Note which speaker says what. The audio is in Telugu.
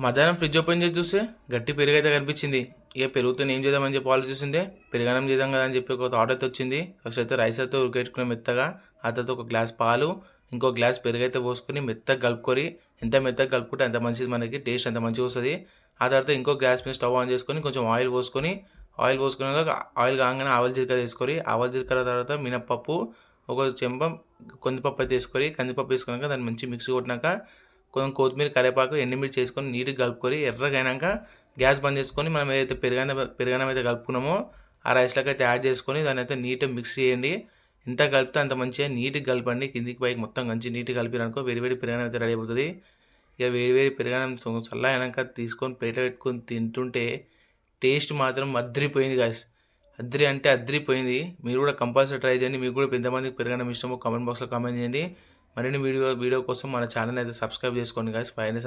Speaker 1: మధ్యాహ్నం ఫ్రిడ్జ్ ఓపెన్ చేసి చూస్తే గట్టి పెరుగు అయితే కనిపించింది. ఇక పెరుగుతో ఏం చేద్దామని చెప్పి ఆలోచిస్తుంటే పెరుగన్నం చేద్దాం కదా అని చెప్పి ఒక థాట్ అయితే వచ్చింది. ఫస్ట్ అయితే రైస్ అయితే ఉడికించుకుని మెత్తగా, ఆ తర్వాత ఒక గ్లాస్ పాలు, ఇంకో గ్లాస్ పెరుగు అయితే పోసుకొని మెత్తగా కలుపుకొని, ఎంత మెత్తగా కలుపుకుంటే అంత మంచిది, మనకి టేస్ట్ అంత మంచిగా వస్తుంది. ఆ తర్వాత ఇంకో గ్యాస్ మీద స్టవ్ ఆన్ చేసుకొని కొంచెం ఆయిల్ పోసుకొని, ఆయిల్ పోసుకున్నాక ఆయిల్ కాగానే ఆవాల జీలకర్ర వేసుకొని, ఆవాల జీలకర్ర తర్వాత మినప్పప్పు, ఒక చెంప కందిపప్పు అయితే వేసుకొని, కందిపప్పు వేసుకున్నాక దాన్ని మంచి మిక్స్ కొట్టినాక కొంచెం కొత్తిమీర, కరివేపాకు, ఎండుమిర్చి వేసుకొని నీట్గా కలుపుకొని ఎర్రగా అయినాక గ్యాస్ బంద్ చేసుకొని మనం ఏదైతే పెరుగన్నం అయితే కలుపుకున్నామో ఆ రైస్లోకి అయితే యాడ్ చేసుకొని దాన్ని అయితే నీట్గా మిక్స్ చేయండి. ఎంత కలిపితే అంత మంచిగా నీట్గా కలపండి. కిందికి పైకి మొత్తం మంచి నీట్గా కలిపిరనుకో వేడి వేడి పెరుగన్నం అయితే రెడీ అయిపోతుంది. ఇక వేడి వేడి పెరుగన్నం చల్లగా అయినాక తీసుకొని ప్లేట్లో పెట్టుకొని తింటుంటే టేస్ట్ మాత్రం అద్రిపోయింది గాయ్స్. అద్రి అంటే అద్రిపోయింది. మీరు కూడా కంపల్సరీ ట్రై చేయండి. మీకు కూడా ఎంతమందికి పెరుగన్నం ఇష్టమో కామెంట్ బాక్స్లో కామెంట్ చేయండి. మరిన్ని వీడియో కోసం మన ఛానల్ అయితే సబ్స్క్రైబ్ చేసుకోండి గాయ్స్. పైన